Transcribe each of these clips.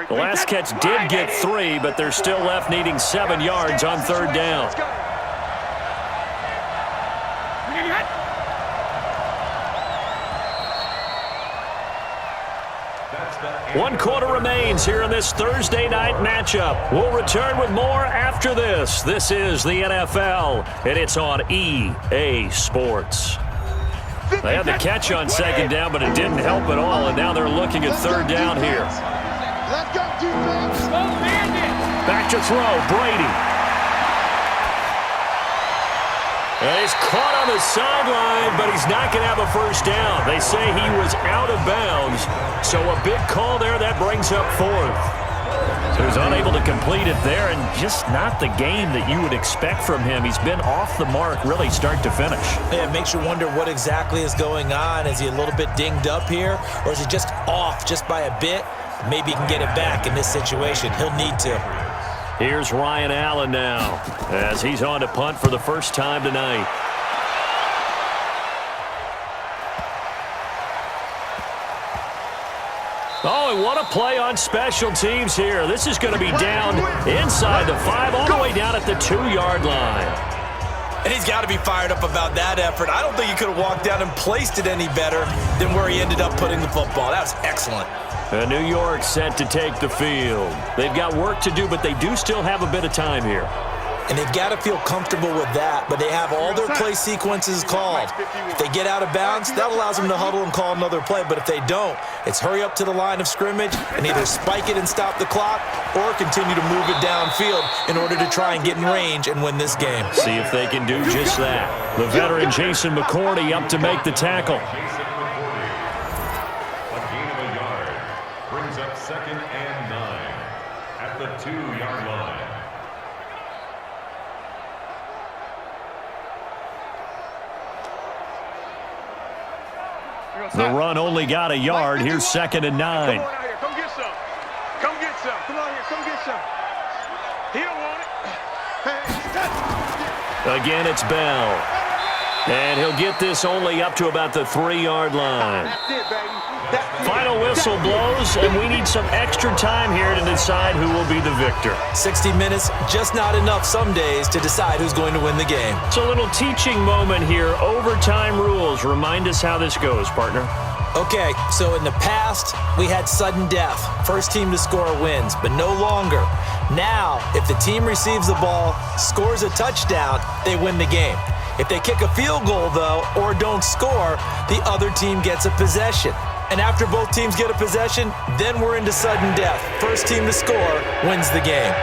The last catch did get 3, but they're still left needing 7 yards on third down. One quarter remains here in this Thursday night matchup. We'll return with more after this. This is the NFL, and it's on EA Sports. They had the catch on second down, but it didn't help at all, and now they're looking at third down here. Let's go, defense. Back to throw, Brady. And he's caught on the sideline, but he's not going to have a first down. They say he was out of bounds, so a big call there. That brings up 4th. So he's unable to complete it there, and just not the game that you would expect from him. He's been off the mark really start to finish. Yeah, it makes you wonder what exactly is going on. Is he a little bit dinged up here, or is he just off just by a bit? Maybe he can get it back in this situation. He'll need to. Here's Ryan Allen now as he's on to punt for the first time tonight. Oh, and what a play on special teams here. This is going to be down inside the 5, all the way down at the 2-yard line. And he's got to be fired up about that effort. I don't think he could have walked down and placed it any better than where he ended up putting the football. That was excellent. New York set to take the field. They've got work to do, but they do still have a bit of time here. And they've got to feel comfortable with that, but they have all their play sequences called. If they get out of bounds, that allows them to huddle and call another play. But if they don't, it's hurry up to the line of scrimmage and either spike it and stop the clock or continue to move it downfield in order to try and get in range and win this game. See if they can do just that. The veteran Jason McCourty up to make the tackle. Brings up 2nd and 9 at the 2-yard line. The run only got a yard. Here's 2nd and 9. Come on out here. Come get some. Come get some. Come on here. Come get some. He don't want it. Again, it's Bell. And he'll get this only up to about the 3-yard line. That's it, baby. Final whistle blows, and we need some extra time here to decide who will be the victor. 60 minutes, just not enough some days to decide who's going to win the game. It's a little teaching moment here. Overtime rules. Remind us how this goes, partner. Okay, so in the past, we had sudden death. First team to score wins, but no longer. Now, if the team receives the ball, scores a touchdown, they win the game. If they kick a field goal, though, or don't score, the other team gets a possession. And after both teams get a possession, then we're into sudden death. First team to score wins the game.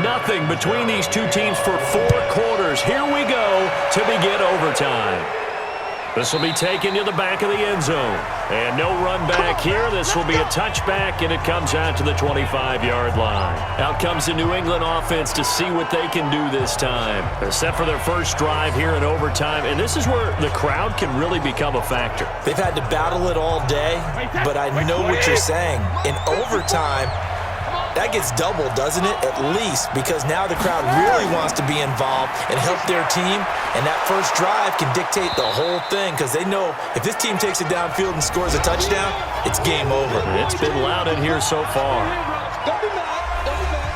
Nothing between these two teams for 4 quarters. Here we go to begin overtime. This will be taken to the back of the end zone. And no run back here. This will be a touchback, and it comes out to the 25-yard line. Out comes the New England offense to see what they can do this time. They're set for their first drive here in overtime, and this is where the crowd can really become a factor. They've had to battle it all day, but I know what you're saying. In overtime, that gets doubled, doesn't it? At least, because now the crowd really wants to be involved and help their team, and that first drive can dictate the whole thing because they know if this team takes it downfield and scores a touchdown, it's game over. It's been loud in here so far. Don't be mad. Don't be mad.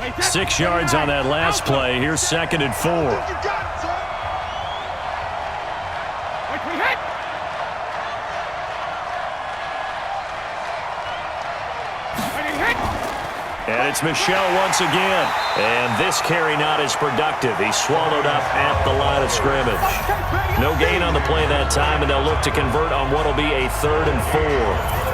Hey, 6 yards on that last play. Here's 2nd and 4. And it's Michel once again. And this carry not as productive. He's swallowed up at the line of scrimmage. No gain on the play that time, and they'll look to convert on what will be a 3rd and 4.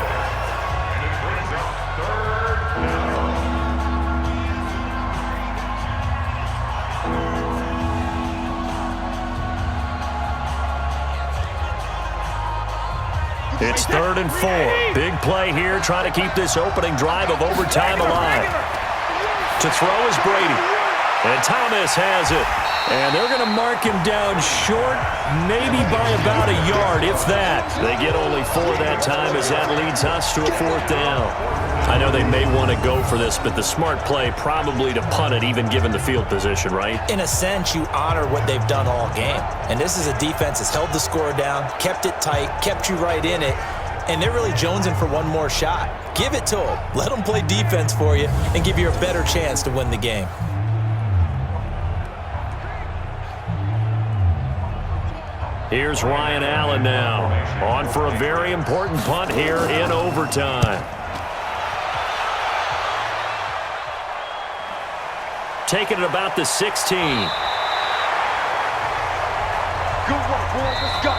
It's 3rd and 4. Big play here, trying to keep this opening drive of overtime alive. To throw is Brady. And Thomas has it. And they're going to mark him down short, maybe by about a yard, if that. They get only 4 that time as that leads us to a 4th down. I know they may want to go for this, but the smart play probably to punt it, even given the field position, right? In a sense, you honor what they've done all game. And this is a defense that's held the score down, kept it tight, kept you right in it, and they're really jonesing for one more shot. Give it to them. Let them play defense for you and give you a better chance to win the game. Here's Ryan Allen now, on for a very important punt here in overtime. Taking it about the 16. Good work, boys. Let's go.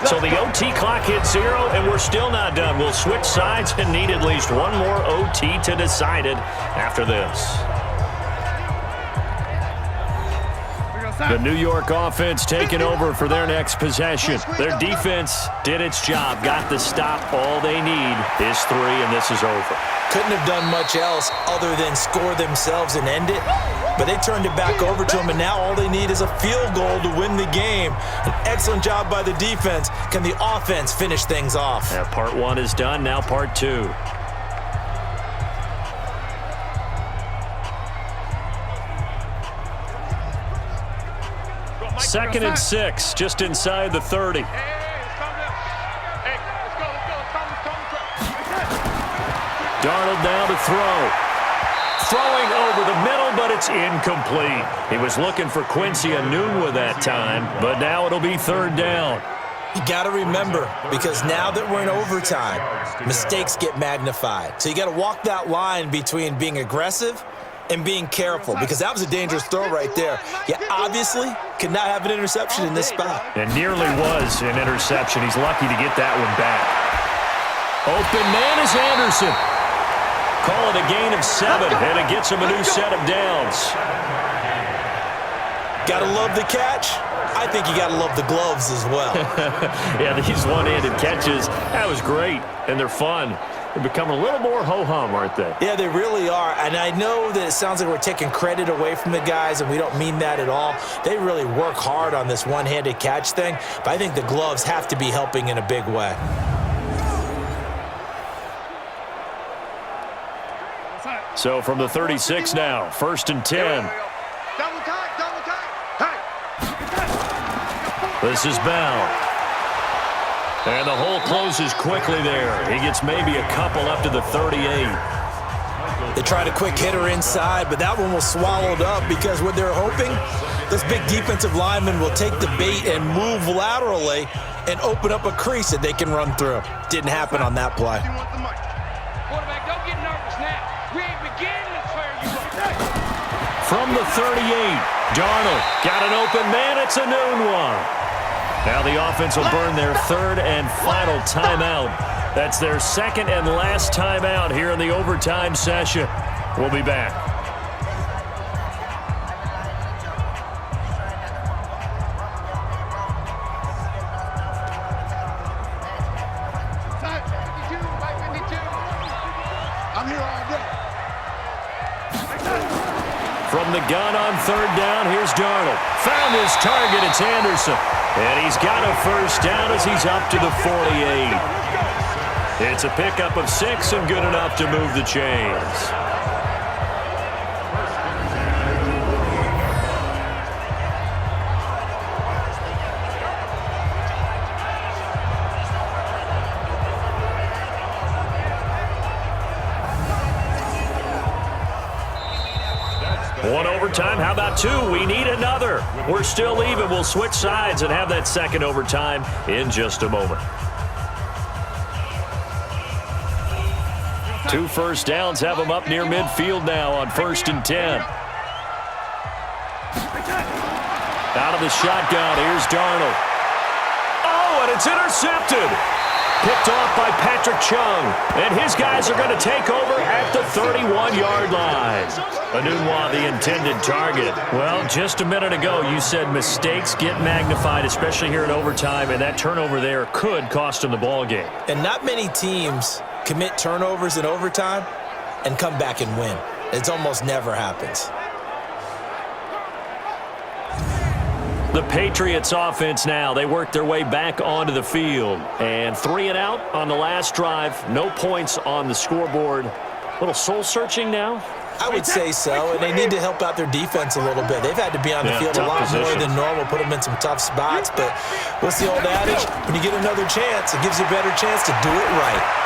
So the OT clock hits 0, and we're still not done. We'll switch sides and need at least one more OT to decide it after this. The New York offense taking over for their next possession. Their defense did its job, got the stop. All they need is 3, and this is over. Couldn't have done much else other than score themselves and end it, but they turned it back over to them, and now all they need is a field goal to win the game. An excellent job by the defense. Can the offense finish things off? Yeah, part 1 is done, now part 2. Second and 6, just inside the 30. Darnold now to throw. Throwing over the middle, but it's incomplete. He was looking for Quincy Enunwa that time, but now it'll be 3rd down. You got to remember, because now that we're in overtime, mistakes get magnified. So you got to walk that line between being aggressive and being careful, because that was a dangerous throw right there. You obviously could not have an interception in this spot. And nearly was an interception. He's lucky to get that one back. Open man is Anderson. Call it a gain of 7, and it gets him a new set of downs. Got to love the catch. I think you got to love the gloves as well. Yeah, these one-handed catches, that was great, and they're fun. They become a little more ho-hum, aren't they? Yeah, they really are. And I know that it sounds like we're taking credit away from the guys, and we don't mean that at all. They really work hard on this one-handed catch thing, but I think the gloves have to be helping in a big way. So from the 36 now, 1st and 10. Double tight, double tight. Hey. This is Bell. And the hole closes quickly there. He gets maybe a couple up to the 38. They tried a quick hitter inside, but that one was swallowed up because what they're hoping, those big defensive linemen will take the bait and move laterally and open up a crease that they can run through. Didn't happen on that play. Quarterback, don't get nervous now. We ain't beginning to clear you up. From the 38, Darnold got an open man. It's a noon one. Now the offense will burn their 3rd and final timeout. That's their 2nd and last timeout here in the overtime session. We'll be back. I'm here all day. From the gun on 3rd down, here's Darnold. Found his target, it's Anderson. And he's got a 1st down as he's up to the 48. It's a pickup of 6 and good enough to move the chains. One overtime, how about 2? We need another. We're still even. We'll switch sides and have that 2nd overtime in just a moment. 2 first downs have them up near midfield now on 1st and 10. Out of the shotgun, here's Darnold. Oh, and it's intercepted. Picked off by Patrick Chung. And his guys are going to take over at the 31-yard line. Enunwa, the intended target. Well, just a minute ago, you said mistakes get magnified, especially here in overtime, and that turnover there could cost them the ball game. And not many teams commit turnovers in overtime and come back and win. It almost never happens. The Patriots offense now. They work their way back onto the field. And 3 and out on the last drive. No points on the scoreboard. A little soul-searching now? I would say so, and they need to help out their defense a little bit. They've had to be on the field a lot more than normal, put them in some tough spots. But what's the old adage? When you get another chance, it gives you a better chance to do it right.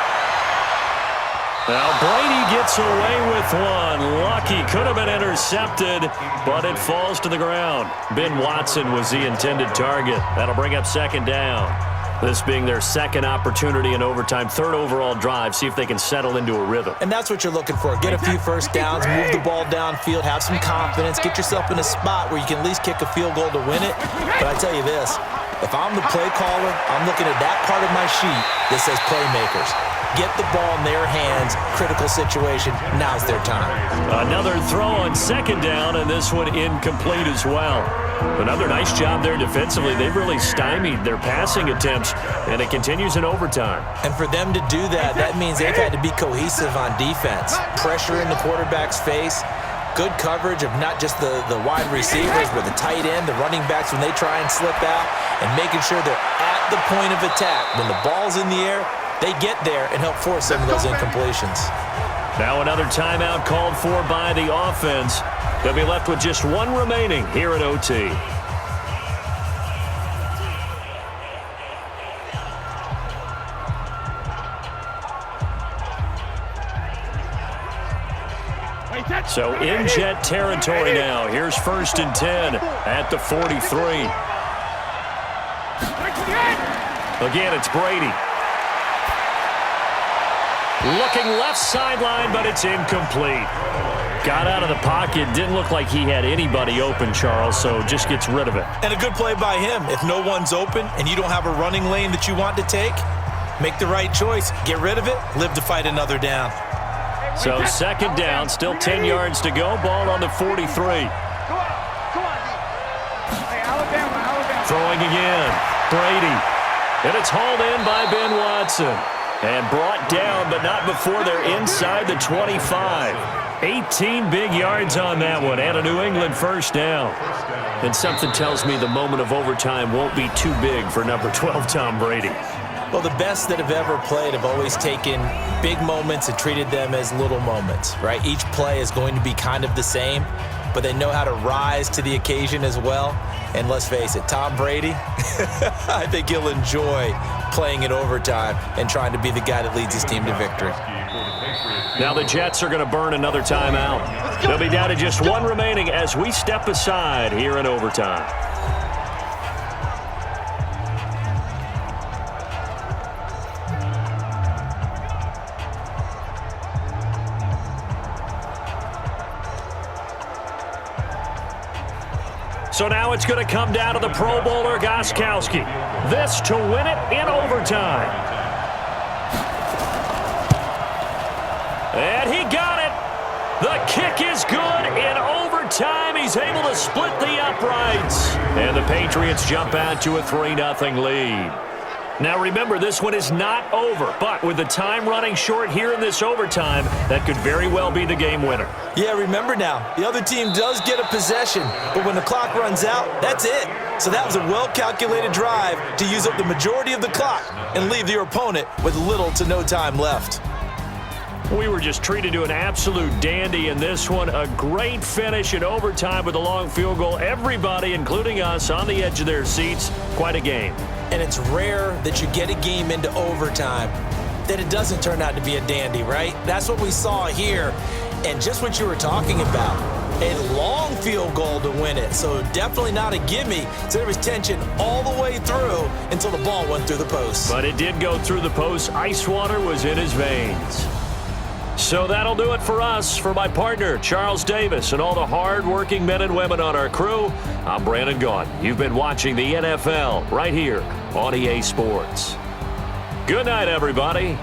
Now, Brady gets away with one. Lucky, could have been intercepted, but it falls to the ground. Ben Watson was the intended target. That'll bring up 2nd down. This being their 2nd opportunity in overtime, 3rd overall drive, see if they can settle into a rhythm. And that's what you're looking for. Get a few first downs, move the ball downfield, have some confidence, get yourself in a spot where you can at least kick a field goal to win it. But I tell you this, if I'm the play caller, I'm looking at that part of my sheet that says playmakers. Get the ball in their hands, critical situation, now's their time. Another throw on 2nd down, and this one incomplete as well. Another nice job there defensively. They've really stymied their passing attempts, and it continues in overtime. And for them to do that, that means they've had to be cohesive on defense. Pressure in the quarterback's face, good coverage of not just the wide receivers, but the tight end, the running backs when they try and slip out, and making sure they're at the point of attack. When the ball's in the air, they get there and help force some of those incompletions. Now another timeout called for by the offense. They'll be left with just 1 remaining here at OT. So in jet territory now. Here's 1st and 10 at the 43. Again, it's Brady. Looking left sideline, but it's incomplete. Got out of the pocket. Didn't look like he had anybody open, Charles, so just gets rid of it. And a good play by him. If no one's open and you don't have a running lane that you want to take, make the right choice. Get rid of it. Live to fight another down. So 2nd down, still 10 yards to go. Ball on the 43. Throwing again. Brady. And it's hauled in by Ben Watson. And brought down, but not before they're inside the 25. 18 big yards on that one, and a New England 1st down. And something tells me the moment of overtime won't be too big for number 12, Tom Brady. Well, the best that have ever played have always taken big moments and treated them as little moments, right? Each play is going to be kind of the same, but they know how to rise to the occasion as well. And let's face it, Tom Brady, I think he'll enjoy playing in overtime and trying to be the guy that leads his team to victory. Now the Jets are going to burn another timeout. They'll be down to just 1 remaining as we step aside here in overtime. So now it's going to come down to the Pro Bowler, Gostkowski. This to win it in overtime. And he got it. The kick is good in overtime. He's able to split the uprights. And the Patriots jump out to a 3-0 lead. Now remember, this one is not over, but with the time running short here in this overtime, that could very well be the game winner. Yeah, remember now, the other team does get a possession, but when the clock runs out, that's it. So that was a well-calculated drive to use up the majority of the clock and leave your opponent with little to no time left. We were just treated to an absolute dandy in this one. A great finish in overtime with a long field goal. Everybody, including us, on the edge of their seats. Quite a game. And it's rare that you get a game into overtime that it doesn't turn out to be a dandy, right? That's what we saw here. And just what you were talking about, a long field goal to win it. So definitely not a gimme. So there was tension all the way through until the ball went through the post. But it did go through the post. Ice water was in his veins. So that'll do it for us. For my partner, Charles Davis, and all the hard-working men and women on our crew, I'm Brandon Gaudin. You've been watching the NFL right here on EA Sports. Good night, everybody.